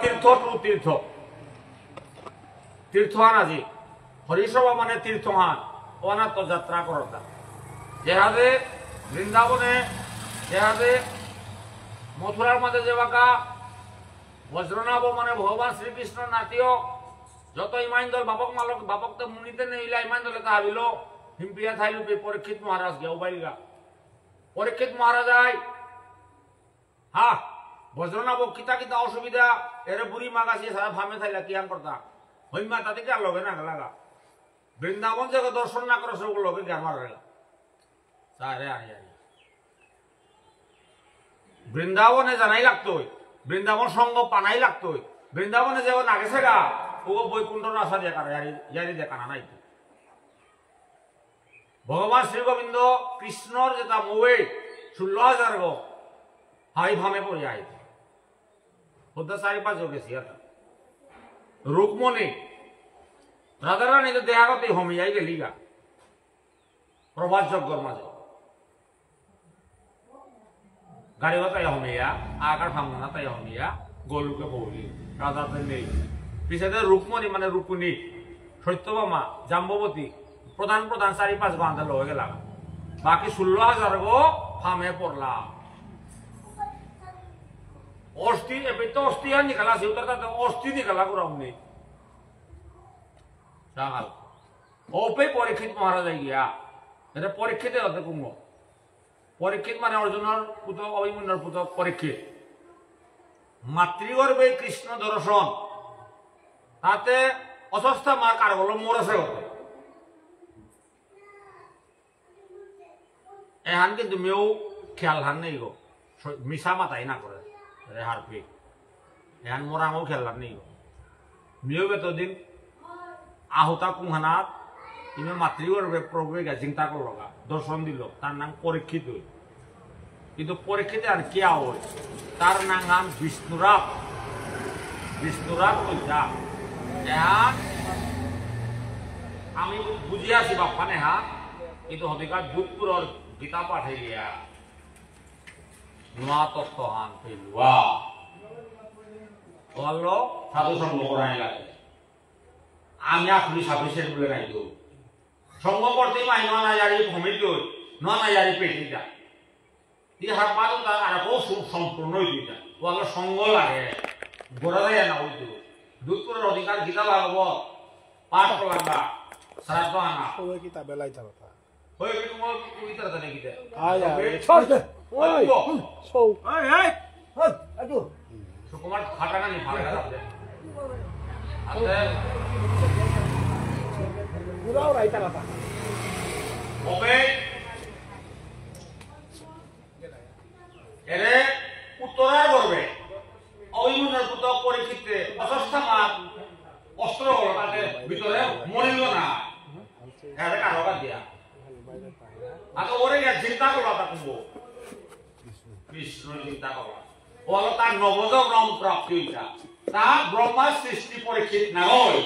তীর্থ two তীর্থ তীর্থহান আজি হরিসভা মানে তীর্থহান অনাথ যাত্রা করতা যেহাদে বৃন্দাবনে যেহাদে মথুরার মাঝে যে বাঁকা বজ্রনাভ মানে ভগবান শ্রীকৃষ্ণ নাতিও যত ইমাইন্দল বাপক মালক বাপক তো মুনিতে নেইলা ইমাইন্দলে তা ভাবিল হিমপিয়া থাইলু পরীক্ষিত মহারাজ গিয়া উবাইলগা পরীক্ষিত মহারাজ আই হা বজ্রনাভ কিতা কিতা অসুবিধা এর বুড়ি মাগাছি সারা ফামে থাইলা কিয়ান করতা হইমা তাতে কি আর লগে না লাগা বৃন্দাবন জায়গা দর্শন না করে সব লগে জ্ঞান মারেলা সারে আনি আনি বৃন্দাবনে জানাই লাগতো বৃন্দাবন সঙ্গ পানাই লাগতো বৃন্দাবনে যে না গেছে গা ও বৈকুণ্ঠ আসা দেখা ইয়ারি দেখানা নাই ভগবান শ্রী গোবিন্দ কৃষ্ণর যেটা মৌয়ে 16,000 গো হাই ভামে পড়ে আই ওদের 4-5 গেছি এটা রুকমণি রাধারানী তো দেহাগতে হমিয়াই গেলি গা প্রভাত যজ্ঞর মাঝে গাড়ি তাই হমিয়া আকার ভাঙনা তাই হমিয়া গলুকে বৌলি রাধাতে নেই পিছনে রুকমণি মানে রুকুনি সত্যভামা জাম্ববতী প্রধান প্রধান 4-5 বান্ধা লয়ে গেল বাকি 16,000 গো ফামে পড়লা অস্থি এবে তো অস্থি আর নিকালা সে উত্তর অস্থি নিকালা করাউনি সাহাল ওপে পরীক্ষিত মহারাজ গিয়া এটা পরীক্ষিতে হতে কুম্ভ পরীক্ষিত মানে অর্জুনের পুত্র অভিমন্যুর পুত্র পরীক্ষিত মাতৃগর্ভে কৃষ্ণ দর্শন তাতে অসস্থা মা কার বলো মরেছে হতে এহান কিন্তু মেয়েও খেয়াল হান নেই গো মিশা মাথাই না করে রেহার পি এহান মোরাঙও খেয়াল হান নেই গো মেয়েও বেতদিন আহতা কুহানাত ইমে মাতৃগর্ভে প্রভুকে গা চিন্তা করল গা দর্শন দিল তার নাম পরীক্ষিত কিন্তু পরীক্ষিত আর কে হয় তার নাম বিষ্ণুরাপ বিষ্ণুরাপ কইতা এহান আমি বুঝিয়াছি বাপ্পানে হা কিন্তু হদিকার যোধপুরের গীতা পাঠে গিয়া নোয়া তত্ত্ব হান পেলুয়া বললো সাধু সঙ্গ করাই লাগে আমি আপনি সাফিসিয়েন্ট বলে নাই তো সঙ্গ করতে মাই নয় জারি ভূমি দই নয় জারি পেটি যায় ইহার পাল তার আর সম্পূর্ণই দিতা বললো সঙ্গ লাগে গোড়া দেয় না ওই দুধপুরের অধিকার গীতা লাগবো পাঠ লাগবা শ্রাদ্ধ আনা গীতা বেলাই থাকা ওই তোমার কবিতা জানে গীতা আয় আয় চল ওই সৌ এই এই হই আদু সুকুমার ফাটানা নি ফাটা যাবে আচ্ছা পুরাও রাইতা কথা ওবে এরে উত্তরার করবে অভিমন্যুর পুত্র পরীক্ষিতে অসস্থা মাত অস্ত্র হলো তাতে ভিতরে মরিল না এর কারণটা দিয়া আচ্ছা ওরে চিন্তা করলো তা কুম্ভ কৃষ্ণ চিন্তা করলো ও হলো তার নবজ ব্রহ্ম প্রাপ্তি তা ব্রহ্মা সৃষ্টি পরীক্ষিত না হয়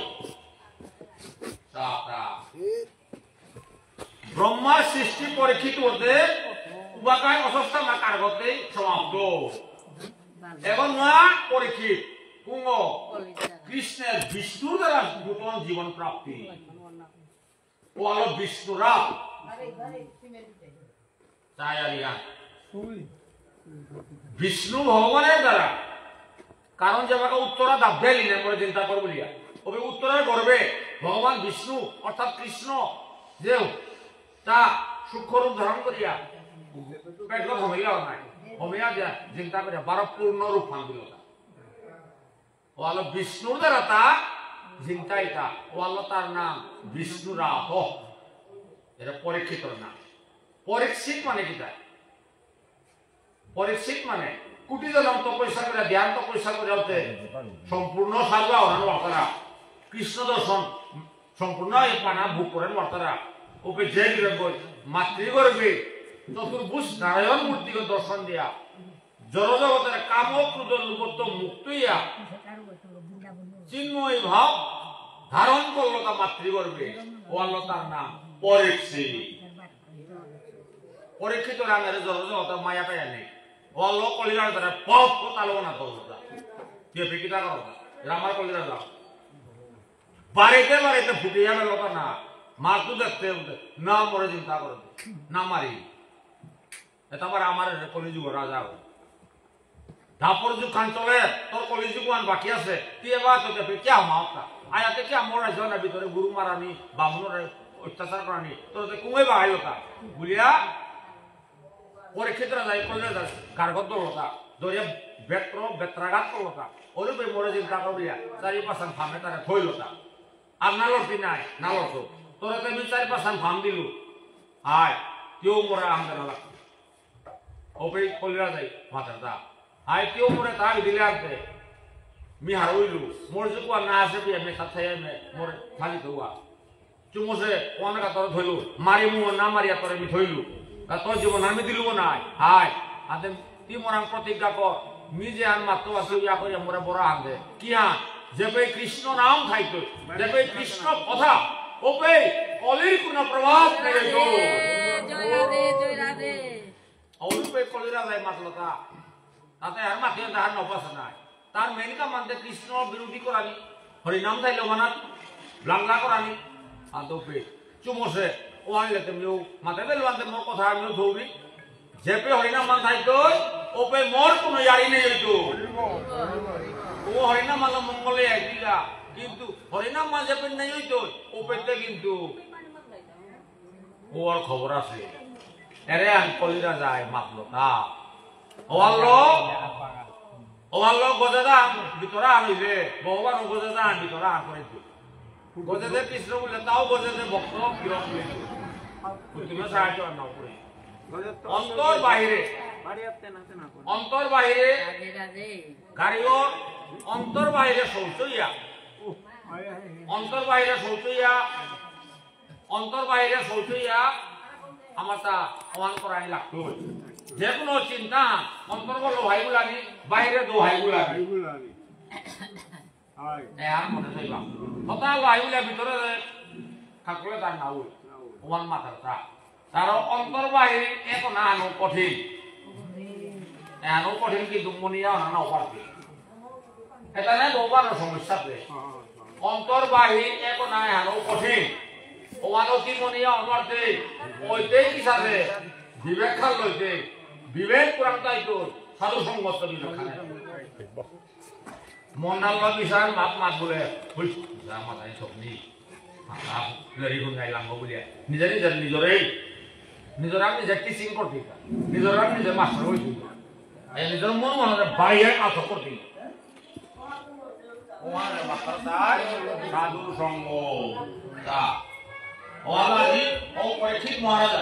ব্রহ্মার সৃষ্টি পরীক্ষিত হতে উবাকায় অসস্থা মা কারগতে সমাপ্ত এখন নয়া পরীক্ষিত কুঙ্গ কৃষ্ণের বিষ্ণুর দ্বারা নূতন জীবন প্রাপ্তি ও হলো বিষ্ণুরা তাই আলিয়া বিষ্ণু ভগবানের দ্বারা কারণ যে আমাকে উত্তরা দাব্যে লিনে পরে চিন্তা করবো লিয়া ওই উত্তরের গর্বে ভগবান বিষ্ণু অর্থাৎ কৃষ্ণ যে তা সূক্ষ্ম রূপ ধারণ করিয়া পেট ভমিয়া নাই ভমিয়া যা চিন্তা করিয়া 12 পূর্ণ রূপ ফান দিল ও হলো বিষ্ণুর দ্বারা তা চিন্তাই তা ও হলো তার নাম বিষ্ণুরাহ এটা পরীক্ষিত নাম পরীক্ষিত মানে কি তাই পরীক্ষিত মানে কোটি জনম তপস্যা করে ধ্যান তপস্যা করে হতে সম্পূর্ণ সাজা হরানো বার্তারা কৃষ্ণ দর্শন সম্পূর্ণ এই পানা ভোগ করেন বার্তারা ওকে যে গিরবই মাতৃগর্ভে চতুর্ভুজ নারায়ণ মূর্তিকে দর্শন দিয়া জড়জগতের কাম ক্রোধ লোভত্ব মুক্ত হইয়া চিন্ময় ভাব ধারণ করলো তা মাতৃগর্ভে ও আল্লাহ তার নাম পরীক্ষিত পরীক্ষিত নামের জড়জগতের মায়া পাইয়া নেই ও আল্লাহ কলিজার দ্বারা পপ তালব না তো তুই পিকিটা করো আমার কলিরা যাও বাড়িতে বাড়িতে ফুটে যাবে লোক না মার তো দেখতে না মরে চিন্তা করো না মারি এটা আমার কলিযুগ রাজা ধাপর যুগ খান চলে তোর কলিযুগ বাকি আছে তুই এবার তো দেখে কে মাওতা আয়াতে কে মরা জনের ভিতরে গুরু মারানি বামুনের অত্যাচার করানি তোর কুমাই বাহাইল তা বলিয়া পরীক্ষিতরা যাই করলে গার্গত দলতা দরিয়া বেত্রাঘাত করলতা ওরূপে মরে চিন্তা করবিয়া চারি পাঁচান ফামে তারা থইলতা আর না লড়তি নাই না লড়তো তোরা তো আমি চারি পাঁচান ফাম দিলু আয় কেউ মরে আমাদের না লাগতো ওপে কলিরা যাই মাথার দা আয় কেউ মরে তাই দিলে আনতে মি হারইলু মোর যে কোয়া না আছে বিয়া মে সাথাই মে মোর খালি তোয়া চুমসে কোনকা তোর ধইলু মারি মু না মারিয়া তোরে মি ধইলু তোর জীবন আমি দিলু নাই হাই আতে তি মোরাং প্রতিজ্ঞা কর মি যে আন মাত্র আছে ইয়া করিয়া মোরে বড় আনদে কি হ্যাঁ যেবে কৃষ্ণ নাম খাইতো যেবে কৃষ্ণ কথা ওপে কলির কোন প্রভাব নেই তো জয় রাধে ওপে কলিরা যায় মাতলতা তাতে আর মাতে দার নপাস নাই তার মেনিকা মানতে কৃষ্ণ বিরোধী করানি হরি নাম চাইলো মানাত লাংলা করানি আদপে চুমসে ও আইলে তুমিও মাতে বেলবানতে মোর কথা আমিও ধৌরি যেপে হরিনাম মান থাইতো ওপে মোর কোনো ইয়ারি নেই হইতো ও হরিনাম মাল মঙ্গলে আইতিলা কিন্তু হরিনাম মান যেপে নেই হইতো ওপেতে কিন্তু ওর খবর আছে এরে আন কলিরা যায় মাতলো তা ওয়াল্লো গজাদা ভিতরা আনিলে ভগবান গজাদা আন ভিতরা আন করেছে গজাদে কৃষ্ণ বলে তাও গজাদে ভক্ত কিরম বলেছে তুমি সাহায্য নাও করে অন্তর বাহিরে রাধে রাধে গাড়িও অন্তর বাহিরে শৌচইয়া অন্তর বাহিরে শৌচইয়া আমার তা সমান করাই লাগতো যে কোনো চিন্তা অন্তর বলো ভাইগুলানি বাইরে দো ভাইগুলানি আর মনে চাইবা হতা ভাইগুলা ভিতরে থাকলে তার নাও সমান মাথার তার অন্তর বাহিরে এক না আনো কঠিন এনো কঠিন কিন্তু মনিয়া না পারবে এটা না দোবার সমস্যাতে অন্তর বাহির এক না আনো কঠিন ওয়ানো কি মনিয়া অনর্তে ওইতেই কি সাথে বিবেক খাল লইতে বিবেক পুরান্তাই তো সাধু সঙ্গত বিবেক খাল মন্নাল্লা বিশাল মাত বলে হই যা মাথায় স্বপ্নি মাথা লড়ি গুনাই লাঙ্গ বলিয়া নিজরে নিজে টিচিং করতে নিজে মাস্টার হইতে নিজের মন মনে বাইরে আত করতে ওয়ানে মাস্টার তাই সাধু সঙ্গ তা ওয়ালাহি ও করে ঠিক মহারাজ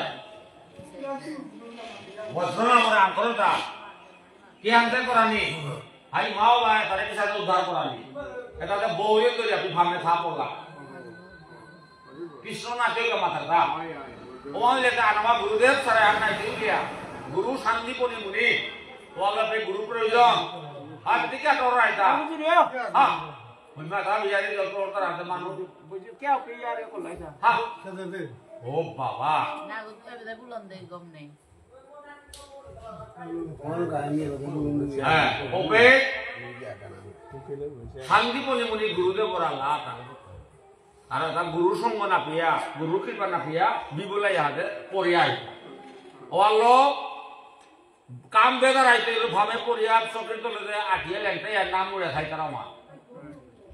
বজ্রনা করে আন্তরতা কি আনতে করানি হাই মাও বায় তারে কি সাথে উদ্ধার করানি এটাতে বউরে তৈরি আপনি ভাবনে থা পড়লা কৃষ্ণ না কেউ মাথার দা ওয়ান লেটা আনবা গুরুদেব সারা এক নাই দিয়া গুরু শান্তিপনি মুনি ওয়ালা পে গুরু প্রয়োজন আর দিকে তোর রাইতা হ্যাঁ মহিমা দা বিয়ারি যত তোর আনতে মানু বুঝি কেউ কে ইয়ারে কো লাইতা হ্যাঁ ও বাবা না গুতে বুলন দে গম নেই হ্যাঁ ওপে শান্তিপনি মুনি গুরুদেব বরালা তা আর তা গুরু সঙ্গ না পিয়া গুরু কৃপা না পিয়া বিবলাই হাতে পরিয়াই ওয়াল্লো কাম বেদার আইতে ভাবে পরিয়া চকের তলে যে আঠিয়ে লেংতে এর নাম উড়ে খাইতার আমার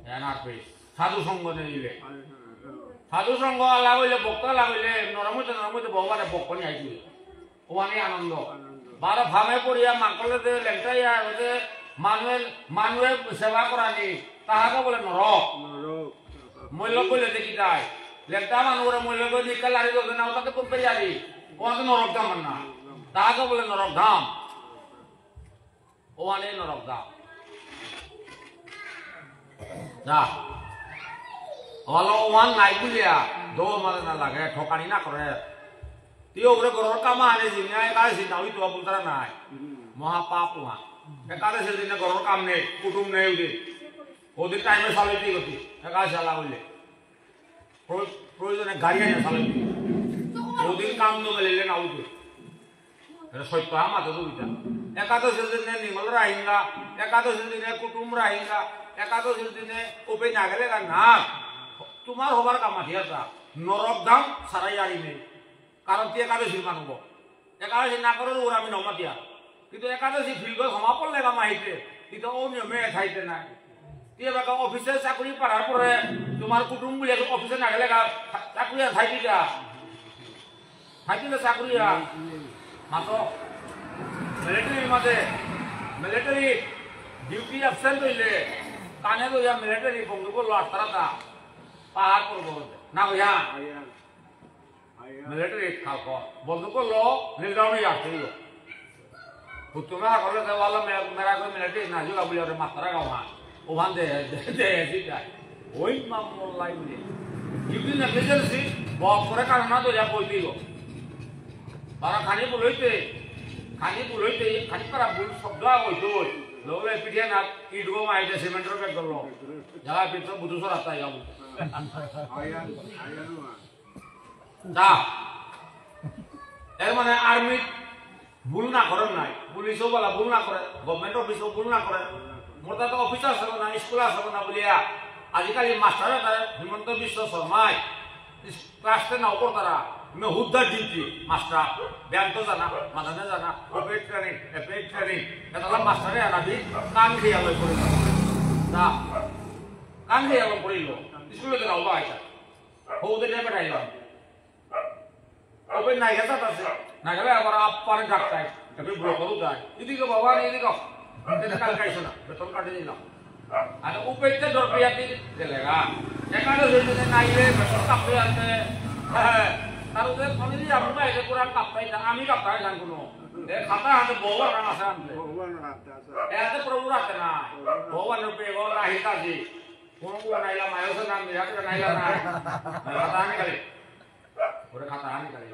এনার পে সাধু সঙ্গ নিলে সাধু সঙ্গ লাগাইলে বক্তা লাগাইলে নরমতে ভগবানে বকনি আইছিল ওয়ানি আনন্দ বারো ভাবে পড়িয়া মাকলে যে লেংটাই যে মানুষে সেবা করানি তাহাকে বলে নরক মূল্য বলে দেখি তাই লেংটা মানুষের মূল্য করে নিকাল আনি দোকে না ওটাতে করতে যাবি ওখানে নরক ধাম না তাহাকে বলে নরক ধাম ওয়ানে নরক ধাম যা হলো ওয়ান নাই বুলিয়া দো মানে না লাগে ঠকানি না করে তুই ওরে ঘরের কামা আনে দিন একাদশী না ওই তো বলতারা নাই মহাপাপ ওয়া একাদশী দিনে ঘরের কাম নেই কুটুম নেই ওদের ওদের টাইমে চালাইতে গতি একাদশী চালা হইলে প্রয়োজনে গাড়ি আনে চালাইতে ওদিন কাম নমেলিলে না ওই এটা সত্য আমাতে দুইটা একাদশীর দিনে নিমল রাহিঙ্গা, একাদশীর দিনে কুটুম রাহিঙ্গা, একাদশীর দিনে ওপে না গেলে না তোমার হবার কামাতি আছে নরক ধাম সারাই আড়ি নেই, কারণ তুই একাদশী মানব, একাদশী না করে ওর আমি নমাতিয়া, কিন্তু একাদশী ফিল্ড ক্ষমা পড়লে গামা হইতে কিন্তু ও নিয়মে খাইতে নাই। তুই এবার অফিসে চাকরি পাওয়ার পরে তোমার কুটুম বলে অফিসে না গেলে চাকরি থাইকিটা থাকিলে চাকরি মাত্র মিলিটারির মাঝে মিলিটারি ডিউটি অ্যাবসেন্ট হইলে কানে লইয়া মিলিটারি বন্ধু করলো আস্তারাটা পাহাড় করবো না হইয়া মিলিটারি খাও বন্ধ করলো নীলগাঁও আসতে দিল তুমি করলে দেওয়ালো মেরা করে মিলিটারি না যোগা বলে ওরে মাত্রা গাও না ওখান দেয় ওই মামলাই বলে ডিউটি নেগলিজেন্সি বক করে কারণ না তো যা বই দিল তারা খানি বলইতে খানি করা ভুল শব্দ হইতো লোলে পিঠে না ইট গো মাইতে সিমেন্টের ব্যাগ করলো যারা পিঠে বুধুসর আতাই গাবো দা এর মানে আর্মি ভুল না করেন নাই, পুলিশও বলা ভুল না করে, গভর্নমেন্ট অফিসও ভুল না করে, মোটা তো অফিসার আছে না স্কুল আছে না বলিয়া আজিকালি মাস্টার হিমন্ত বিশ্ব শর্মায় ক্লাস 10 নাও তারা হুদ্দার ডিউটি মাস্টার ব্যাংক তো জানা মানানে জানা অপারেট ট্রেনিং এটা মাস্টারে আনাবি কান খেয়ে আলো করিল না কান খেয়ে আলো করিল স্কুলে নাও বা আইসা হৌদে নেবে টাইলাম ওপে নাই গেছে আছে না গেলে আবার আপারে ডাক্তার তবে ব্লকও যায় এদিকে বাবা এদিকে এটা কাল খাইছো না বেতন কাটে দিলাম আর উপেতে দরপিয়াতি দেলেগা একাদশী দিনে নাইলে বেতন কাটে আছে হ্যাঁ তার ওদের ফোনে আমরা এটা পুরা কাপড়াই না আমি কাপড়াই জান কোনো খাতা হাতে ভগবান আছে আনতে এতে প্রভু রাখতে না ভগবান রূপে গোলা হিতাজি কোন কোন নাইলা মায়স নাম নিরাতে নাইলা না খাতা আনি কালে ওরে খাতা আনি কালে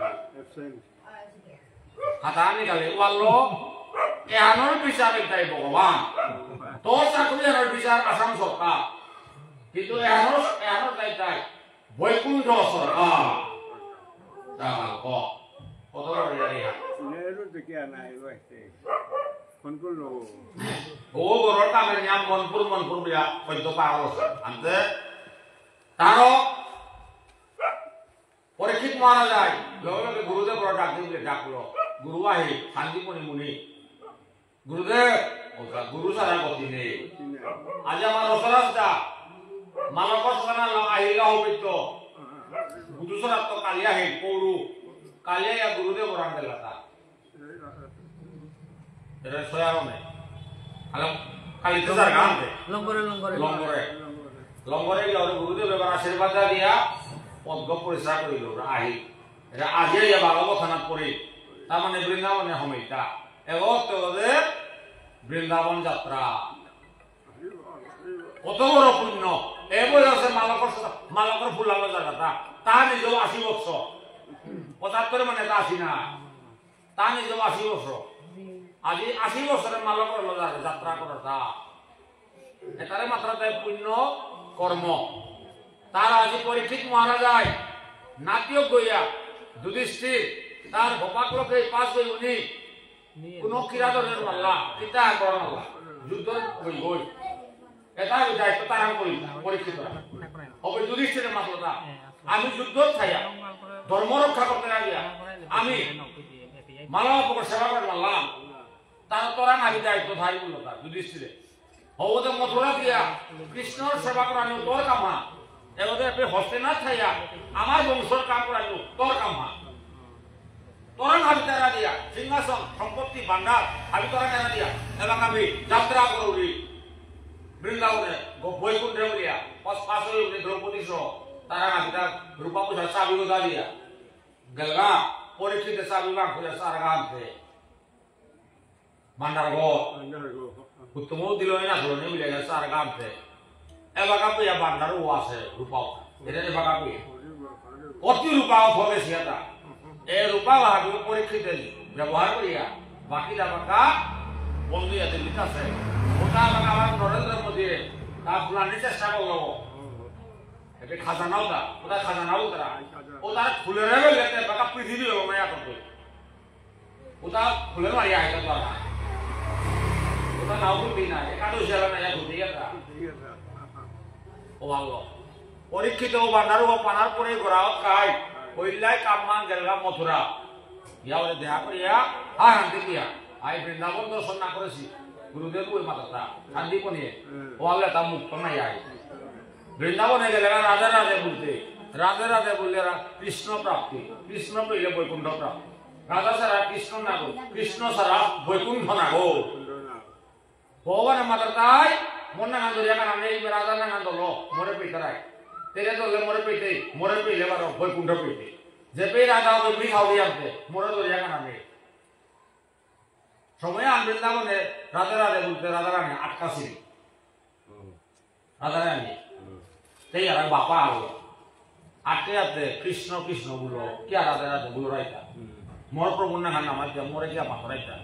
খাতা আনি কালে ওয়াল্লো এহানোর বিচার এটাই ভগবান তোর চাকরি এহানোর বিচার আসাম সরকার কিন্তু এহানোর তাই বৈকুণ্ঠ সরকার মনপুর বিয়া সদ্য পার আনতে তারও পরীক্ষিত মারা যায় লগে লগে গুরুদেব ডাক দিলে ডাকলো গুরু আহি শান্তিমণি মুনি গুরুদেব গুরু সারা গতি নেই আজ আমার রসরাজটা মালকর সারা আহিলা হবিত বুধুসরা তো কালিয়া হে পৌরু কালিয়া গুরুদেব ওরান দেলাতা এর সয়ারো নাই আলো কালি তো জায়গা আনতে লঙ্গরে গিয়ে গুরুদেব এবার আশীর্বাদ দিয়া পদ্ম পরিষ্কার করিল আহি এটা আজিয়ে যা ভাগবত থানাত পড়ি তার মানে বৃন্দাবনে সমিতা এগতে বৃন্দাবন যাত্রা কত বড় পুণ্য এবই আছে মালকর ফুলালো জায়গাটা তা নিজেও 80 বছর 75 মানে তা 80 না তা নিজেও 80 বছর আজি 80 বছরের মালকর যাত্রা করাটা এটারে মাত্রাতে পুণ্য কর্ম তার আজি পরীক্ষিত মহারাজায় নাতিও গইয়া যুধিষ্ঠির তার গোপাকলোকে পাশ গই উনি কোন কিরাদনের মাল্লা কিতা করার মাল্লা যুদ্ধ গই এটা দায়িত্ব তারা করি পরীক্ষিত হবে যুধিষ্ঠিরের মাত্রটা আমি যুদ্ধ ছাইয়া ধর্ম রক্ষা করতে লাগিয়া আমি মানব সেবা করে মানলাম তার তোরা নারী দায়িত্ব ধারি বলল তার যুধিষ্ঠিরে হবতে মথুরা দিয়া কৃষ্ণর সেবা করানো তোর কামা এবারে হস্তে না ছাইয়া আমার বংশর কাম করানো তোর কামা তোরা ভাবি তারা দিয়া সিংহাসন সম্পত্তি ভান্ডার ভাবি তোরা কেনা দিয়া এবং আমি যাত্রা করি বৃন্দাবনে বৈকুণ্ঠে বলিয়া পাঁচ দ্রৌপদী সহ তারা নাকি রূপা পূজা চাবি গোদা দিয়া গেলগা পরীক্ষিত চাবি বাঁকুড়া সার গানতে ভান্ডার ঘর উত্তমও দিল না ধরনে মিলে গেছে সার গানতে এবাকা পেয়া ভান্ডারও আছে রূপাও এটা এবাকা পেয়ে অতি রূপাও হবে সেটা এই রূপা ভাবি পরীক্ষিত ব্যবহার করিয়া বাকি এবাকা বন্ধু আছে লিখাছে ওটা এবাকা আমার নরেন্দ্র মোদী তা ফুলানি চেষ্টা করলো এতে খাজানাও দা ওটা খাজানাও তারা ও তারা খুলে রেবে লেতে বাকা পৃথিবী হলো মায়া করতে ওটা খুলে মারিয়া এটা দ্বারা ওটা নাও বলবি না একাদশ জেলা না ঘুরতে গেছা ও ভালো পরীক্ষিত ও বান্দারু ও পানার পরে গোড়াও খাই ওইলাই কামমান গেলাম মথুরা ইয়া ওরে দেখা করিয়া হান্তি দিয়া আই বৃন্দাবন দর্শন না করেছি গুরুদেব ওই মাতাটা শান্তি পনিয়ে ও আল্লাহ তা মুক্ত নাই আই বৃন্দাবনে গেলে রাধা রাধে বলতে রাধে রাধে বললে কৃষ্ণ প্রাপ্তি কৃষ্ণ পেলে বৈকুণ্ঠ প্রাপ্তি রাধা ছাড়া কৃষ্ণ না গো কৃষ্ণ ছাড়া বৈকুণ্ঠ না গো ভগবানের মাতার তাই মন না গান ধরিয়া কারণ এই রাধা না গান ধরলো মরে পেতে রায় তেরে ধরলে মরে পেলে বারো বৈকুণ্ঠ পেতে যে পেয়ে রাধা ওই বি খাওয়া দিয়ে মরে ধরিয়া কারণ সময় আন বৃন্দাবনে রাধা রাধে বলতে রাধা রানী আটকাছি রাধা রানী সেই আর বাপা আলো আটকে আটকে কৃষ্ণ কৃষ্ণ বললো কে রাধা রাধে বলো রাইতা মোর প্রভু না খান আমার মোরে কি মাথা রাইতা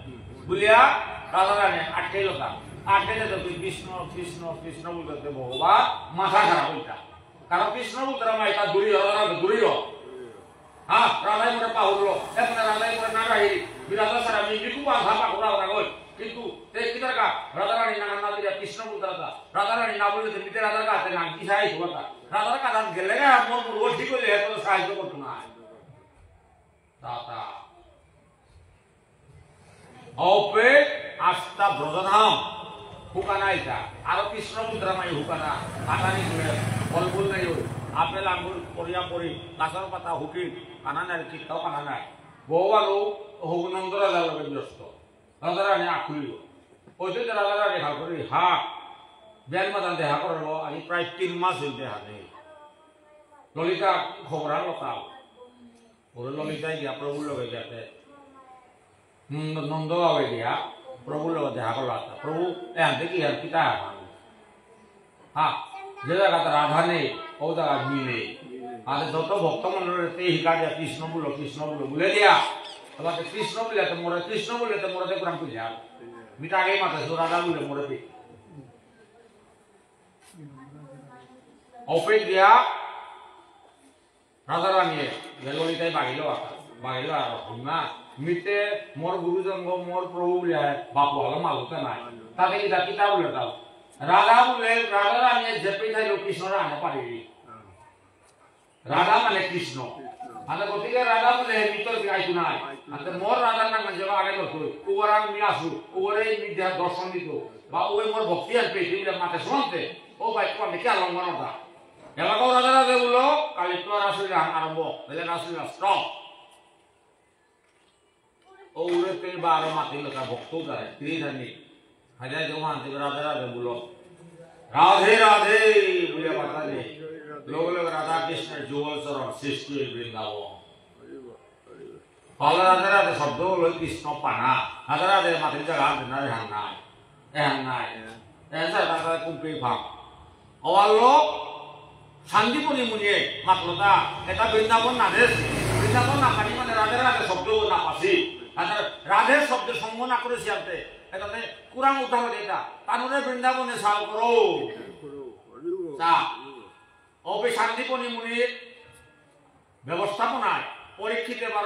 বুলিয়া রাধা রানী আটকে লোকা আটকে যেত কৃষ্ণ কৃষ্ণ কৃষ্ণ বলতে ভগবান মাথা খারাপ হইতা কারণ কৃষ্ণ বলতে মাইতা দূরী দূরী হ্যাঁ রাধাই মোরে পাহুলো এখন রাধাই মোরে না রাহি বিরাধা সারা আমি বিকু মাথা পাকুড়া ওরা গই কিন্তু এই কি দরকার রাধা রানী না না দিলে কৃষ্ণ বলতে রাধা রানী না বললে মিতে রাধার কাছে না কি সাই হতা রাধার কাছে গেলে মোর মুরগো ঠিক হইলে এত সাহায্য করতো না দাতা অপে আস্থা ব্রজধাম হুকানা এটা আরো কৃষ্ণ মুদ্রা মাই হুকানা আটানি করে বলবুল নাই ওই আপেল আঙ্গুর করিয়া পরি গাছের পাতা হুকি কানা নাই চিত্তাও কানা নাই বহুবারও হগুনন্দ রাজার লগে ব্যস্ত রাজা রানী আখুলিল ওই যে রাজা রানী দেখা করি হা বিয়ার মাদান দেখা করল আজি প্রায় 3 মাস হইতে হাতে ললিতা খবর আর লতাও ওরে ললিতাই গিয়া প্রভুর লগে যাতে নন্দ বাবা গিয়া প্রভুর লগে দেখা করল প্রভু এখান থেকে আর পিতা হ্যাঁ যে জায়গাতে রাধা নেই ও জায়গা মিলে আর যত ভক্ত মন্ডলের হিকা দিয়া কৃষ্ণ বলো বলে দিয়া তোমাকে কৃষ্ণ বলে তো মোরে কৃষ্ণ বলে তো মোরে দেখলাম কি যা মিটা আগে মাথা রাধা বলে মোরে পে অপে দিয়া রাধা রানী ললিতাই বাগিল আর না মিতে মোর গুরুজন মোর প্রভু বলে বাপু হলো মালুতে নাই তাতে কি কিতা বলে তাও রাধা বলে রাধা রানী জেপে থাইলো কৃষ্ণ রানে পারি রাধা মানে কৃষ্ণ আদা গতিকে রাধা বলে মিতর আইতু নাই আদা মোর রাধা নাম যেবা আগে করতো ওরা আমি আসু ওরে বিদ্যা দর্শন দিত বা ওই মোর ভক্তি আর পেয়ে দিলে মাতে শুনতে ও ভাই কোন কি লঙ্ঘনটা এলাকাও রাধা রাধে বললো কালি তো আসলে আরম্ভ বলে আসলে স্টপ ও উড়েতে বা আরো মাতি লোকা ভক্ত যায় ত্রিধানী হাজার জমান দেব রাধা রাধে বললো রাধে রাধে বলে কথা নেই लोग राधा कृष्ण जुगल चरण सृष्टि वृंदावन पाला राधे राधे शब्द हलो कृष्ण पाना राधे राधे माथि जगह ना एहन नाय ऐसा राधा कुंपी भाग अवालो शांतिपुनी मुनिये मातलता এটা বৃন্দাবন নাদেশ বৃন্দাবন না পানি মানে রাধে রাধে শব্দ না পাসি রাধে শব্দ সঙ্গ না করে সিয়াতে এটাতে কুরআন উদাহরণ এটা তানরে বৃন্দাবনে সাল করো তা অবে শান্তিপনি মুনির ব্যবস্থাপনায় পরীক্ষিত এবার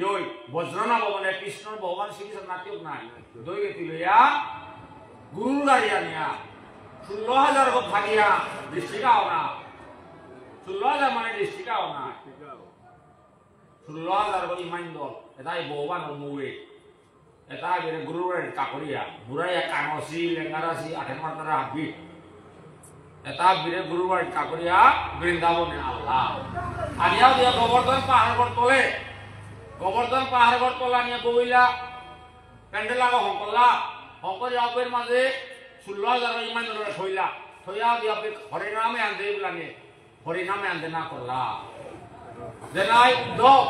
ইয় বজ্রনাভ মানে কৃষ্ণ ভগবান শ্রীকৃষ্ণ নাটক নাই দৈগে তুলিয়া গুরু দাঁড়িয়া নিয়া 16,000 গো ভাগিয়া দৃষ্টিকাও না 16,000 মানে দৃষ্টিকাও না 16,000 গো ইমান দল এটাই ভগবান মুয়ে এটা বেরে গুরুর কাকরিয়া বুড়াইয়া কানসি লেঙ্গারাসি আঠের মাত্রা হাবি এটা বীরে গুরুবার কাকরিয়া বৃন্দাবনে আল্লাহ আনিয়া দিয়া গোবর্ধন পাহাড় তলা নিয়ে বইলা প্যান্ডেল লাগা হংকলা হংকরি আপের মাঝে 16,000 ইমান ধরে থইয়া দিয়া হরিনামে আনতে বলানে হরিনামে আনতে না করলা দেনাই উদ্ধব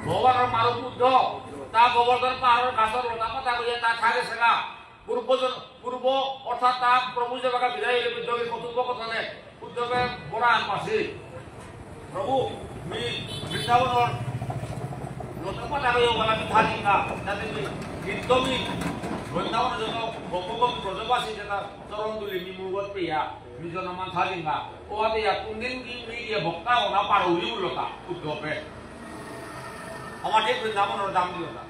ভগবানের মারুক উদ্ধব তা গোবর্ধন পাহাড়ের গাছের লতা পাতা করিয়া তা খাগে সেগা পূর্ব অর্থাৎ তা প্রভু যে বাকা বিদায় হইলে উদ্ধবের কথোপকথনে উদ্ধবের কোরআন পাশে প্রভু মি বৃন্দাবনের লতা পাতা করিয়া বলা আমি থাকি না যাতে গীতমি বৃন্দাবনের জন্য ভগবান ব্রজবাসী যেটা চরণ তুলি নিমুগত পেয়া নিজন মান থাকি না ও আদিয়া কোনদিন কি মিয়ে ভক্তা ওনা পার হইলি লতা উদ্ধবে আমার ঠিক বৃন্দাবনের দাম দিও না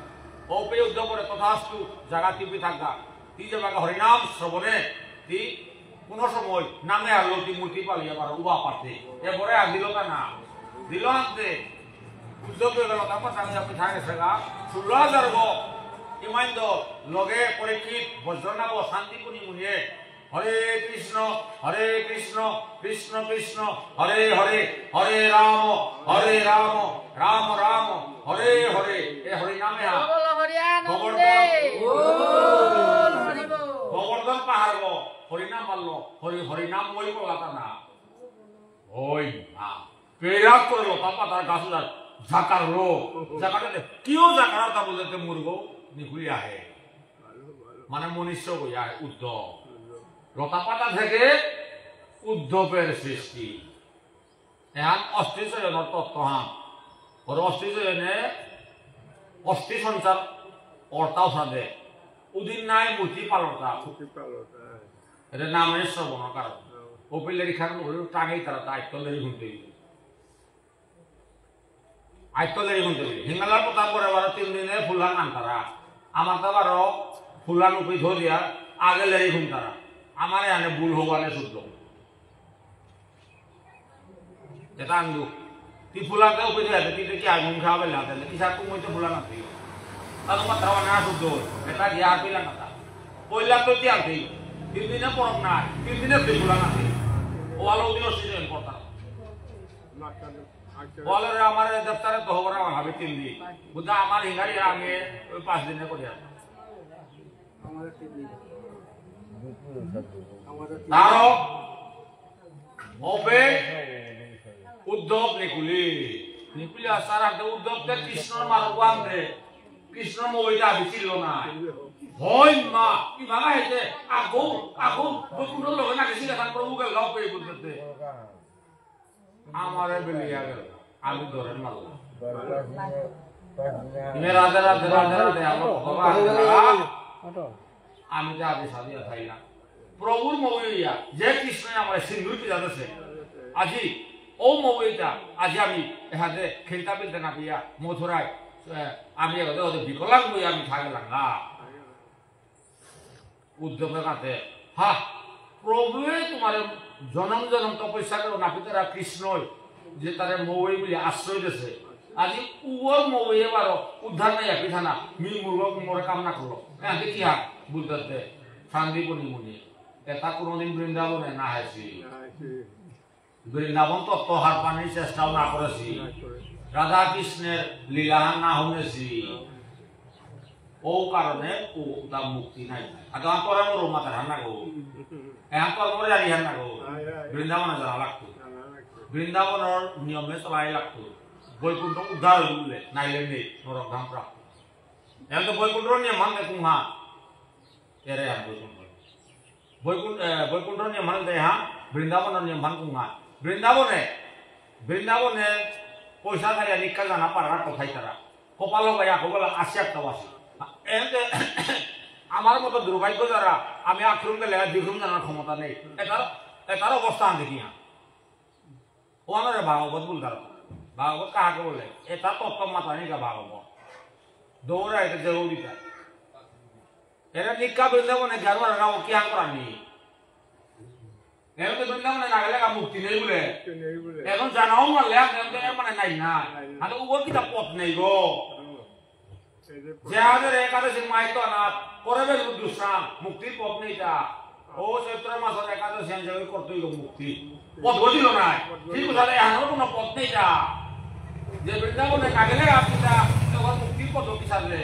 ও পে উদ্ধব করে তথাস্তু জায়গা টিপি থাকা ती जे बागा हरिनाम श्रवणे ती কোনো সময় নামে আলো ती मूर्ति पालिया पार उबा पाते ए बरे आदिलो का ना दिलो आते उद्योग के गलो कामा सांगे अपनी थाने सगा 16000 गो इमाइंदो लगे परीक्षित वज्रना वो शांति कुनी मुनिए हरे कृष्ण कृष्ण कृष्ण हरे हरे हरे राम राम राम हरे हरे ए हरि नामे हा बोलो हरियानंदे बोल हरि बोल गोवर्धन पहाड़ गो हरिनाम मारलो हरिनाम বলি বলাতা না ওই না পেরা করলো পাপা তার গাছদার জাকারলো জাকারে কিও জাকারতা বলতে মুরগ নিকুলি আহে মানে মনুষ্য হইয়া উদ্ধব লতাপাতা থেকে উদ্ধবের সৃষ্টি এখন অস্থিজনের তত্ত্বহান ওর অস্থিজনে অস্থি সঞ্চার অর্থাও সাধে উদিন নাই মূর্তি পালতা এটা নামের শ্রবণ কারণ ওপেলেরি খান টাঙেই তারা আইতলেরি ঘুমতে হিমালয়ের প্রতাপ করে 3 দিনে ফুলান আনতারা আমার তো আবারও ফুলান উপরে ধরিয়া আগে লেরি ঘুমতারা আমার এখানে ভুল হবানে শুদ্ধ এটা আনলু তুই ফুলাকে উপরে ধরে তুই কি আগুন খাওয়াবে লাগে কিসা তুমি তো ফুলান আনতে তার মাত্রা না শুদ্ধ এটা গিয়া পিলা না পয়লা তো কি আনতে 3 দিনে পরক না 3 দিনে তুই ফুলান আনতে ও আলো দিন সিজন করতা বলরে আমার দপ্তরে তো হবরা ভাবে 3 দিন বুঝা আমার হিঙ্গারি আগে ওই 5 দিনে করিয়া আমাদের 3 দিন তারও হবে উদ্ধব নিকুলি আসার আগে উদ্ধবকে কৃষ্ণর মারব আনতে কৃষ্ণ মইটা বিছিল না হয় মা কি ভাঙা হইছে আগুন বকুন্ড লগে না গেছিল এখন প্রভু কে লাভ পেয়ে বলতে আমারে বেলিয়া গেল আমি ধরে মারলাম রাধে রাধে রাধে রাধে আমার ভগবান আমি তো আগে সাদিয়া থাই না প্রভুর মৌলিয়া যে কৃষ্ণ আমার সিন্ধুর কি জানছে আজি ও মৌলিটা আজি আমি এহাতে খেলতা বিলতে না দিয়া মথুরায় আমি ওদের বিকলাঙ্গ বই আমি থাকলাম না উদ্যোগের কাছে হা প্রভুয়ে তোমার জনম জনম তপস্যা করো নাপিতেরা কৃষ্ণই যে তারে মৌই বলে আশ্রয় দিয়েছে আজি উবর মৌই এবার উদ্ধার নাই একই থানা মি মুরগ মোরে কামনা করলো হ্যাঁ দেখি হা বুঝতে শান্তি মুনি এটা কোনোদিন বৃন্দাবনে না হয়েছি বৃন্দাবন তত্ত্ব হার পানির চেষ্টাও না করেছি রাধা কৃষ্ণের লীলাহান না শুনেছি ও কারণে ও তার মুক্তি নাই আগে আমার মোর মাথার হান্না গো এখন তোর মোরে জানি হান্না গো বৃন্দাবনে জানা লাগতো বৃন্দাবনের নিয়মে চলাই লাগতো বৈকুণ্ঠ উদ্ধার হয়ে বলে নাইলে নেই নরক ধাম প্রাপ্ত এখন তো বৈকুণ্ঠর নিয়ম মানে কুহা এরে আর বৈকুণ্ঠর নিয়ম মানে দেয় হ্যাঁ বৃন্দাবনের নিয়ম মান কুহা বৃন্দাবনে পয়সা খাইয়া নিকা জানা পারা কোথায় তারা কপাল গাইয়া কপাল 80 আমার মতো দুর্ভাগ্য যারা আমি আক্রম গেলে দ্বিগুণ জানার ক্ষমতা নেই এটার অবস্থান দেখি ওনারে ভাগবত বলতার ভাগবত কাহাকে বলে এটা তত্ত্ব মাথা নিকা ভাগবত দৌড়া এটা জরুরিটা এরা নিকা বৃন্দাবনে জানুয়ার গাঁও কি হাং করানি এমনি বৃন্দাবনে না গেলে মুক্তি নেই বলে এখন জানাও মারলে মানে নাই না আর ও কিটা পথ নেই গো যাদের একাদশী মাইতো না করবে দুষ্টান মুক্তির পথ নেইটা ও চৈত্র মাসের একাদশী আমি করতেই গো মুক্তি পথ বলিল না ঠিক আছে এখনো কোনো পথ নেইটা যে বৃন্দাবনে না গেলে আপনিটা তখন মুক্তির পথ কি সাজলে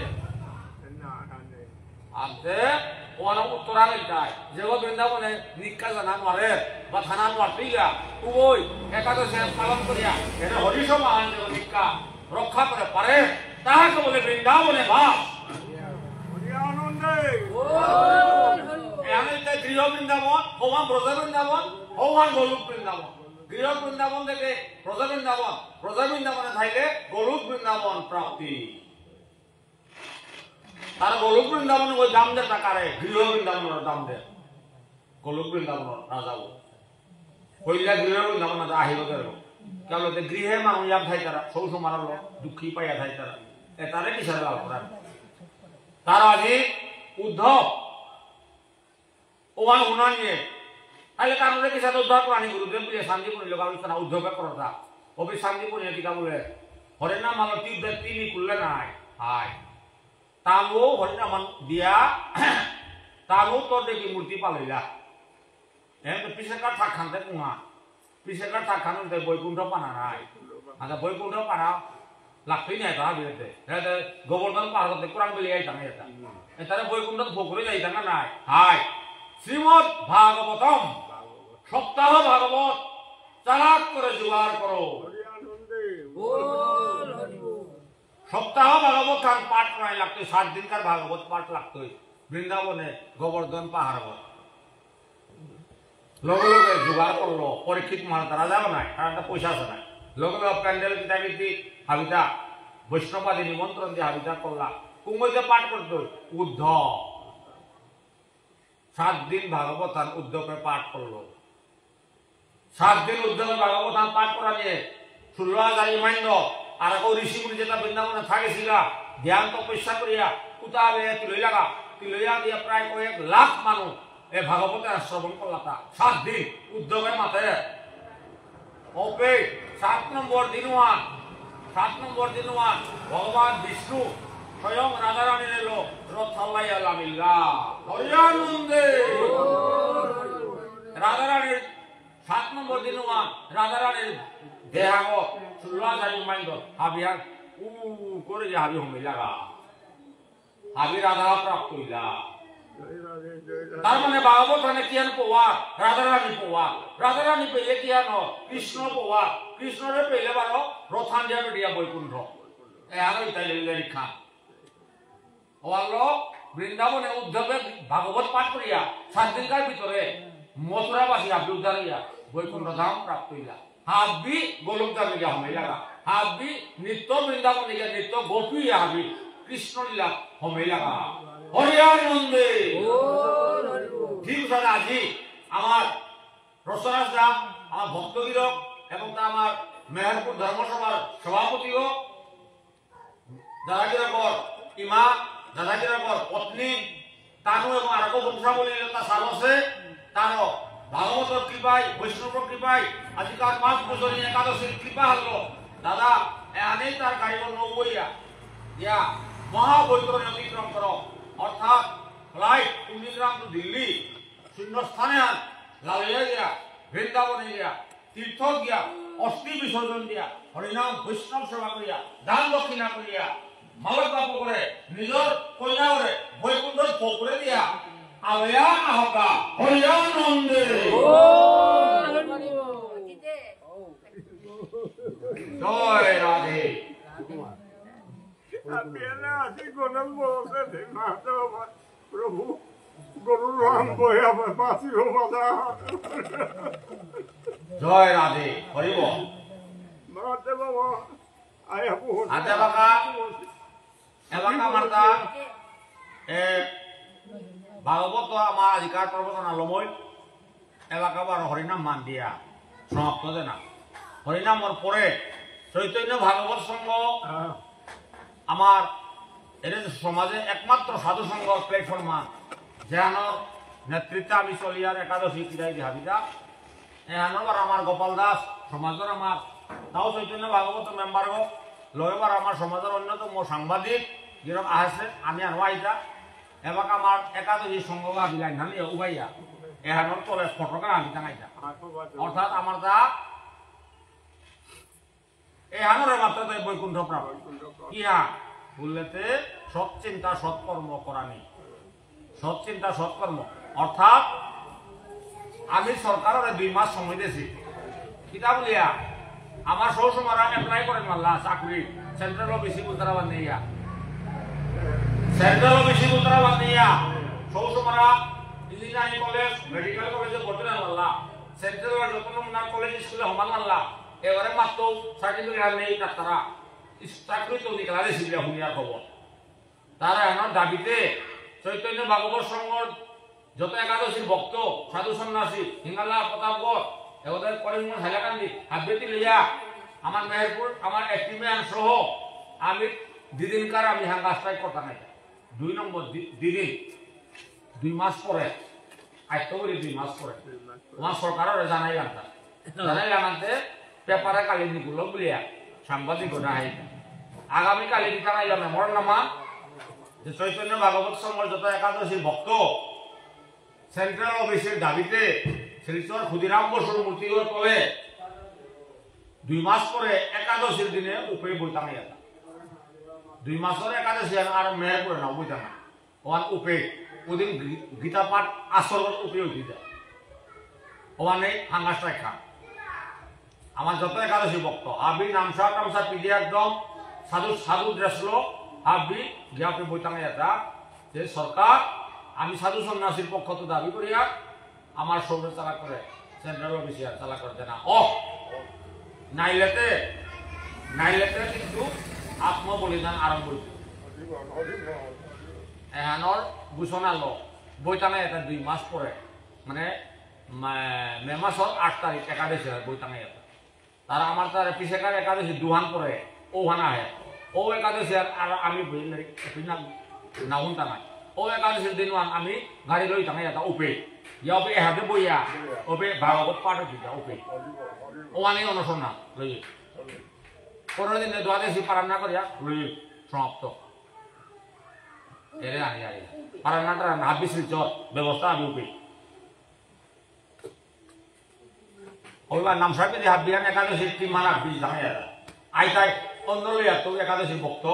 আনতে ওনা উত্তরালে যায় যে বৃন্দাবনে নিকা জানা মারে বা থানা মারতিগা ওই একাদশী পালন করিয়া এটা হরিসমান যে নিকা রক্ষা করে পারে তাহাকে বলে বৃন্দাবনে বাস গৃহ বৃন্দাবন হওয়ান ব্রজ বৃন্দাবন হওয়ান গোলক বৃন্দাবন গৃহ বৃন্দাবন থেকে ব্রজ বৃন্দাবনে থাকলে গোলক বৃন্দাবন প্রাপ্তি তারা গোলক বৃন্দাবন ওই দাম দেয় টাকারে গৃহ বৃন্দাবনের দাম দেয় গোলক বৃন্দাবন না যাব কইলা গৃহ বৃন্দাবন না আহিব কেন গৃহে মানুষ ইয়াম থাই তারা সৌস মারালো দুঃখী পাইয়া থাই তারা তারে কিসের লাভ করার তার আজি উদ্ধব ওমান শুনানিয়ে আইলে কারণে কি সাথে উদ্ধার প্রাণী গুরুদেব বলে শান্তিপুর লোক আলোচনা উদ্যোগ করতা অবি শান্তিপুর এদিকা বলে হরিনাম মালতি তিনি করলে নাই হাই তামো হরিনাম দিয়া তামো তোর দেখি মূর্তি পালাইলা এমন পিছেকার থাক খানতে কুঙা পিছেকার থাক খান বৈকুণ্ঠ পানা নাই আচ্ছা বৈকুণ্ঠ পানা লাগতেই নাই তারা বিরুদ্ধে গোবর্ধন পাহাড় করতে কোরআন বলে যাইতাম এটা বৈকুণ্ঠ ভোগরে যাইতাম না নাই হাই শ্রীমদ ভাগবতম সপ্তাহ ভাগবত চালাক করে জোগাড় করো সপ্তাহ ভাগবত খান পাঠ করাই লাগতো 7 দিনকার ভাগবত পাঠ লাগতো বৃন্দাবনে গোবর্ধন পাহাড় লগে লগে জোগাড় করলো পরীক্ষিত মহারাজ তারা যাবে নাই তার একটা পয়সা আছে নাই লগে লগে প্যান্ডেল কিতাবিতি হাবিতা বৈষ্ণবাদী নিমন্ত্রণ দিয়ে হাবিতা করলা কুমইতে পাঠ করতো উদ্ধ 7 দিন ভাগবতান উদ্ধবে পাঠ করলো 7 দিন উদ্ধবে ভাগবতান পাঠ করা নিয়ে 16,000 মাইন্ড আর কেউ ঋষিগুলি যেটা বৃন্দাবনে থাকেছিল ধ্যান তপস্যা করিয়া কুতাবে তিলইয়া দিয়া প্রায় কয়েক লাখ মানুষ এই ভাগবতের শ্রবণ করলা তা 7 দিন উদ্ধবের মাথায় ওপে 7 নম্বর দিনওয়ান ভগবান বিষ্ণু স্বয়ং রাধারানী এলো রথ চালাইয়া লামিল্লা হরিয়ানন্দে রাধারানীর 7 নম্বর দিনওয়ান রাধারানীর দেহাঙ্গ 16,000 মাইন্ড হাবিয়া করে যে হাবি হমি লাগা হাবি রাধা প্রাপ্ত হইলা তার মানে ভাগবত মানে কি আন পোয়া রাধারানী পেলে কি আন কৃষ্ণ পোয়া কৃষ্ণরে পেলে বারো রথান যাবে দিয়া বৈকুণ্ঠ এ আরো ইতাই লেখা বৃন্দাবনে উদ্ধবে ভাগবত পাঠ করিয়া 7 দিনকার ভিতরে মথুরাবাসী হাবি উদ্ধার হইয়া বৈকুণ্ঠ ধাম প্রাপ্ত হইলা হাবি গোলক ধামে গিয়া হমে লাগা হাবি নিত্য বৃন্দাবনে গিয়া নিত্য গোপী হাবি কৃষ্ণ লীলা হমে লাগা হরিয়ানন্দে ঠিক আছে আজি আমার রসরাজ দা আমার ভক্তবীরক এবং তা আমার মেহেরপুর ধর্মসভার সভাপতিও দাদাগিরাকর ইমা দাদাগিরাকর পত্নী তানু এবং আরক বংশাবলী তা সারসে তার ভাগবতর কৃপায় বৈষ্ণবর কৃপায় আজিকার 5 বছরী একাদশীর কৃপা হল দাদা এখানেই তার গাড়ি নৌবইয়া ইয়া মহাবৈতরণী অতিক্রম করো অর্থাৎ ফ্লাইট কুন্দিগ্রাম টু দিল্লি শূন্যস্থানে লালিয়া গিয়া বৃন্দাবনে গিয়া তীর্থ গিয়া অস্থি বিসর্জন দিয়া হরিনাম বৈষ্ণব সেবা করিয়া দান দক্ষিণা করিয়া মালক বাপ করে নিজের কন্যা করে বৈকুণ্ঠ পুকুরে দিয়া আলয়া আহকা হরিয়ানন্দে জয় রাধে প্রভু গরু রাম বয়া বাসি হো মাদা জয় রাধে হরিব মাতে বাবা আয়া বহু আতে বাকা এবাকা মারতা এ ভাগবত আমার অধিকার প্রবচন আলময় এলাকা বার হরিনাম মান দিয়া সমাপ্ত দেনা হরিনামর পরে চৈতন্য ভাগবত সংঘ আমার এটা সমাজে একমাত্র সাধু সংঘ প্ল্যাটফর্ম যেহানোর নেতৃত্বে আমি চলিয়ার একাদশী কিরাই দিহাবিদা এহানোর আমার গোপাল দাস সমাজের আমার তাও চৈতন্য ভাগবত মেম্বার হোক লয়বার আমার সমাজের অন্যতম সাংবাদিক যেরকম আসে আমি আনো আইতা এবার আমার একাদশী সংঘ ভাবিলাইন ধান উবাইয়া এহানোর তলে ফটোকা আমি টাঙাইতা অর্থাৎ আমার দা এহানোর মাত্র বৈকুণ্ঠ প্রাপ্ত ইহা বললেতে সৎ চিন্তা সৎকর্ম করা নেই সৎ চিন্তা সৎকর্ম অর্থাৎ আমি সরকারের 2 মাস সময় দিয়েছি কিতা বলিয়া আমার সৌ সময় এপ্লাই করেন মাল্লা চাকরি সেন্ট্রাল অফিসি উত্তরাবাদ নিয়া সেন্ট্রাল অফিসি উত্তরাবাদ নিয়া সৌ সময় ইঞ্জিনিয়ারিং কলেজ মেডিকেল কলেজে ভর্তি না মাল্লা সেন্ট্রাল যতন কলেজ স্কুলে সমান মাল্লা এবারে মাত্র সার্টিফিকেট নেই তারা চাকরি তো নিকলা রেছিল শুনিয়ার খবর তারা এখন দাবিতে চৈতন্য ভাগবত সংঘর যত একাদশীর ভক্ত সাধু সন্ন্যাসী হিঙ্গালা প্রতাপগড় এদের করিমগঞ্জ হাইলাকান্দি হাববেতি লইয়া আমার মেহেরপুর আমার একটিম্যান সহ আমি দিদিনকার আমি হাঙ্গা স্ট্রাইক করতাম 2 নম্বর দিদি 2 মাস পরে আইতো বলি 2 মাস পরে তোমার সরকারের জানাই জানাতে পেপারে কালি দিগুলো বলিয়া সাংবাদিক নাই আগামী কালি দিতে আইলাম মেমর নামা যে চৈতন্য ভাগবত সংঘর যত একাদশী ভক্ত সেন্ট্রাল অফিসের দাবিতে শ্রীচর ক্ষুদিরাম বসুর মূর্তির তলে 2 মাস পরে একাদশীর দিনে উপরে বইতাম 2 মাসের একাদশী আর মেয়ের করে না বইতাম ওয়ান উপে ওদিন গীতা পাঠ আসর উপরে উঠি যায় ওয়ানে হাঙ্গাসটাই খান আমার যত একাদশী ভক্ত হাবি নামসা টামসা পিডি একদম সাধু সাধু ড্রেসলো হাবি গিয়াপে বইতাঙ্গে এটা যে সরকার আমি সাধু সন্ন্যাসীর পক্ষ তো দাবি করিয়া আমার সৌরে চালা করে সেন্ট্রাল অফিসিয়াল চালা করে দেনা নাইলেতে কিন্তু আত্মবলিদান আরম্ভ হইছে এহানোর ঘোষণা ল বইতাঙ্গে এটা 2 মাস পরে মানে মে মাসের 8 তারিখ একাদশী হয় বইতাঙ্গে এটা তারা আমার তার পিছেকার একাদশী দুহান পরে ওহান আহে ও একাদশী আর আমি না শুনতা নাই ও একাদশীর দিন আমি গাড়ি লই থাঙে এটা উপে ইয়াবে এহাতে বইয়া ওপে ভাগবত পাঠ দিতা উপে ওয়ানে অনশন না লই পরের দিনে দ্বাদশী পালন না করিয়া লই সমাপ্ত এরে আনি আই পালনটা না বিশ্রী চর ব্যবস্থা আমি উপে ওইবার নাম সাহেব যে হাবিয়ান একাদশীর 3 মাস 20 থাঙে আইতাই অন্দরলিয়া তো একাদশী ভক্ত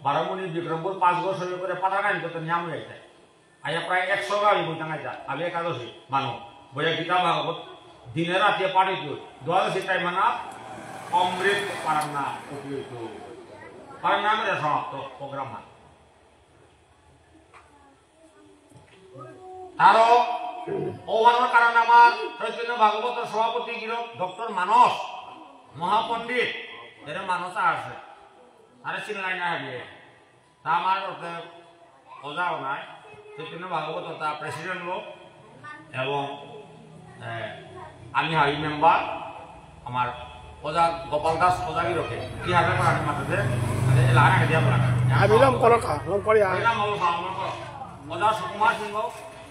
বারমণি বিক্রমপুর 5 বছর করে পাঠাগান করতে নিয়ম হয়েছে আইয়া প্রায় 100 গাড়ি বই টাঙাই যা আমি একাদশী মানো বইয়া গীতা ভাগবত দিনে রাতে পাঠি তো দ্বাদশী টাইম মানা অমৃত পারান্না উপযুক্ত পারান্না করে সমাপ্ত প্রোগ্রাম তারও ওহানোর কারণ আমার চৈতন্য ভাগবতের সভাপতি গিরক ডক্টর মানস মহাপণ্ডিত এরা মানস আছে আরে চিনলাই না হবে তা আমার ওজাও নাই চৈতন্য ভাগবত তা প্রেসিডেন্ট লোক এবং আমি হাই মেম্বার আমার ওজা গোপাল দাস ওজাগি রকে কি হবে পড়ানি মাথাতে লাগান দিয়া পড়া আমি লম করকা লম করি হরিনাম হল সামনে করো ওজা সুকুমার সিংহ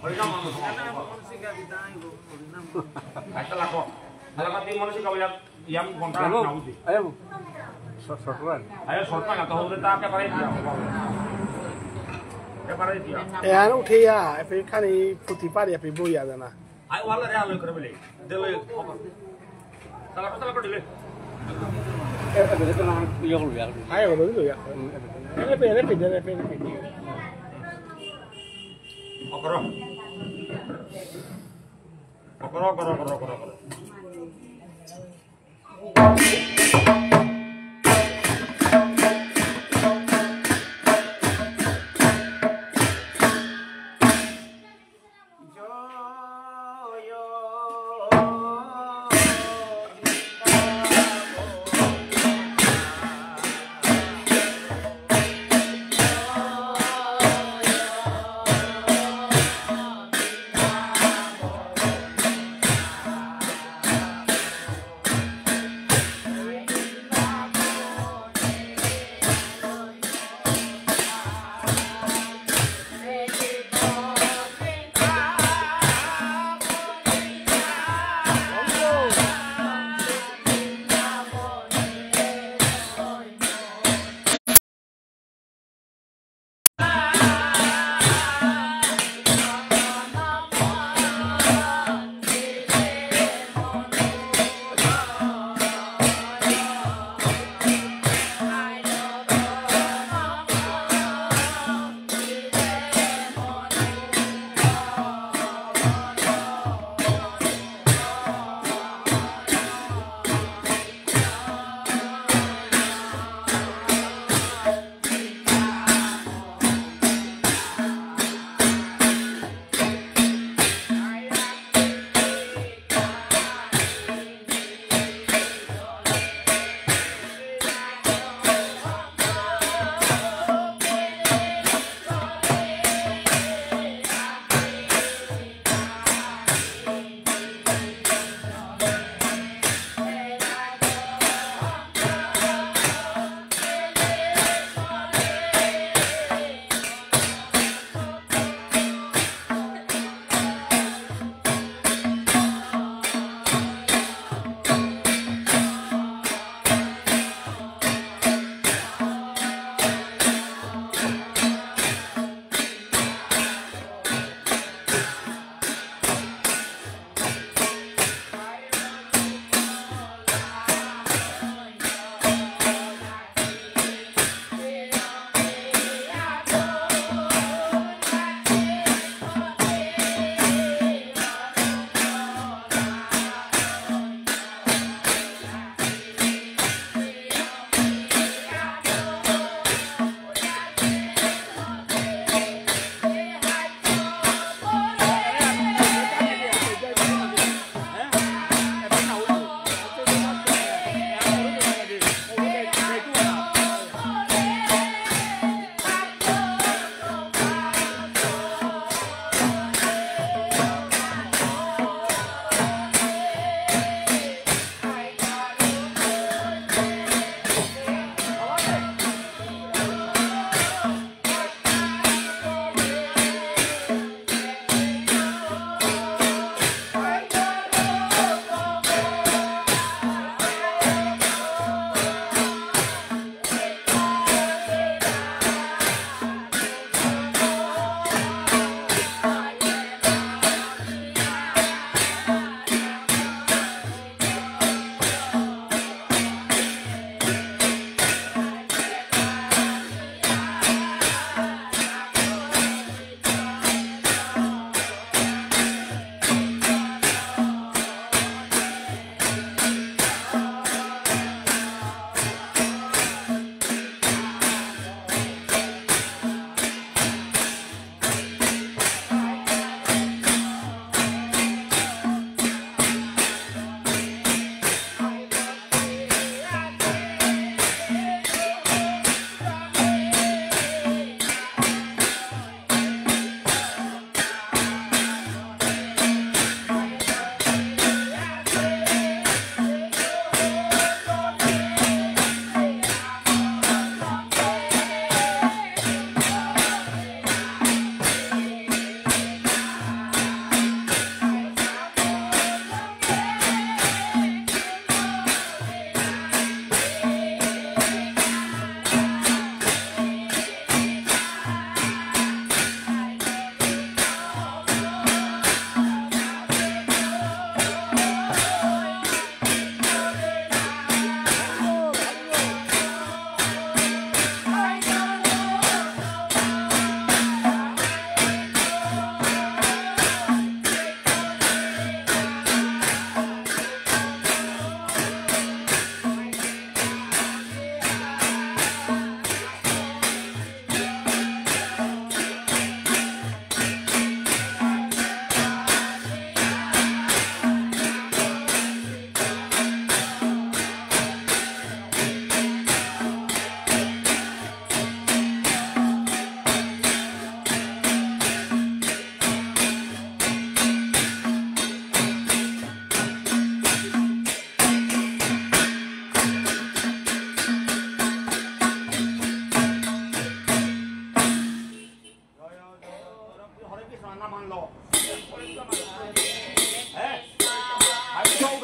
হরিনাম হল আচ্ছা লাগো Halakati mo na si Kawiyat yang kontra na uti. Ayaw. Sortuan. Ayaw sortuan na kahuli ta ke pare dia. Ke pare dia. Ano uঠিয়া এপি খানি ফুটি পারি এপি বইয়া জানা। Ay wala re alo করে বলে। দেলে তালা করে দিলে। Ayaw lo dilo ya. Epe. Okoro.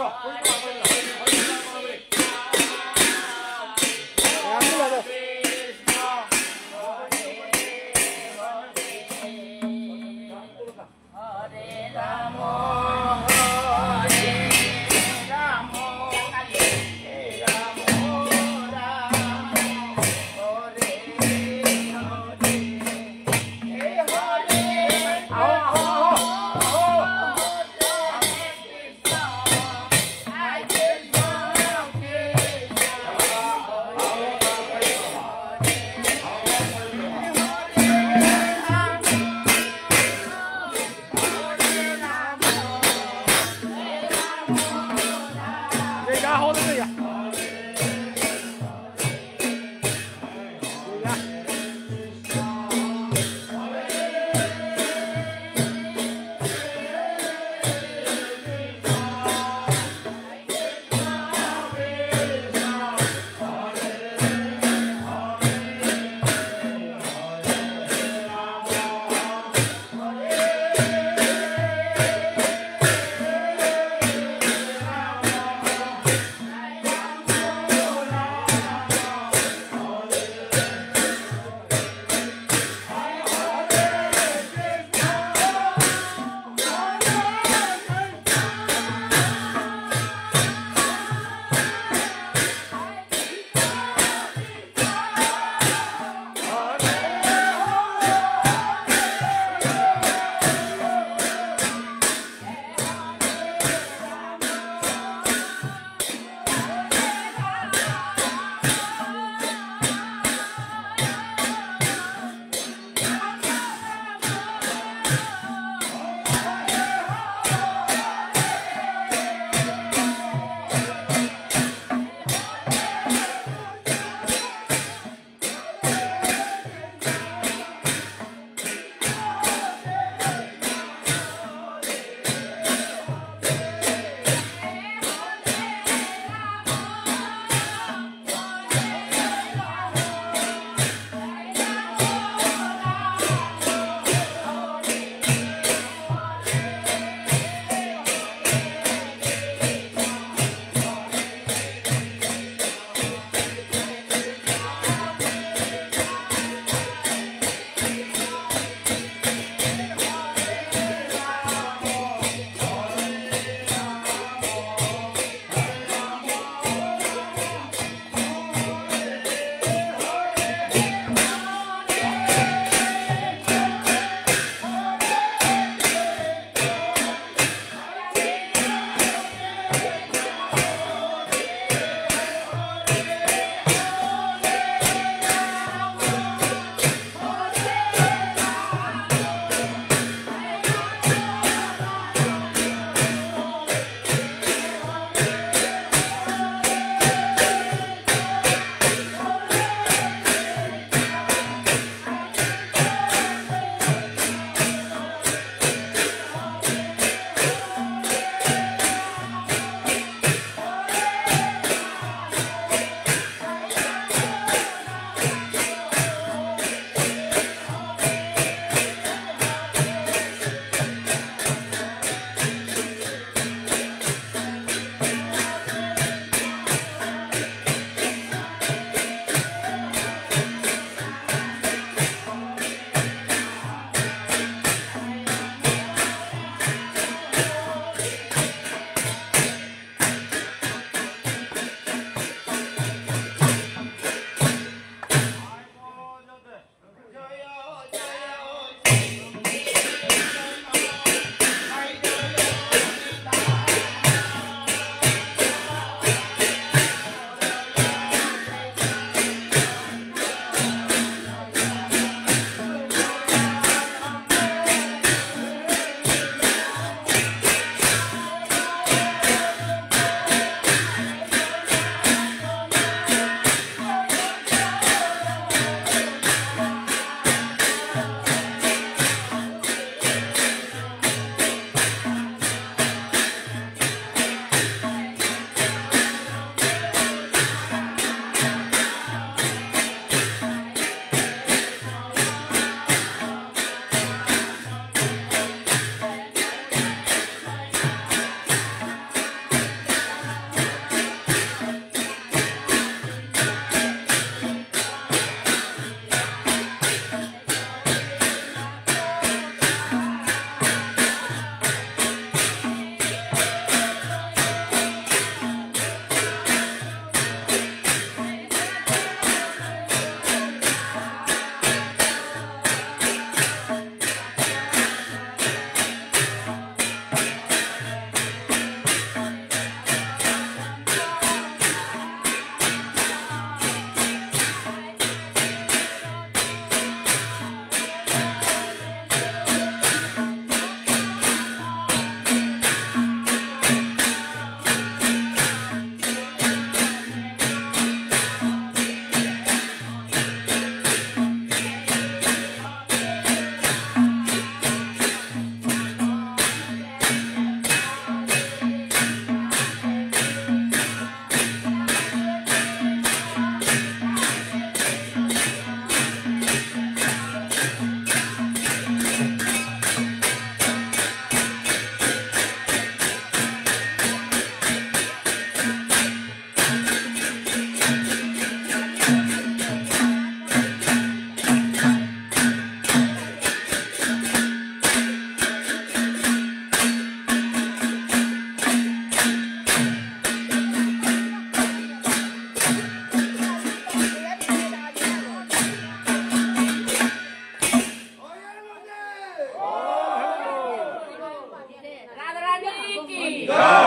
Hare জয়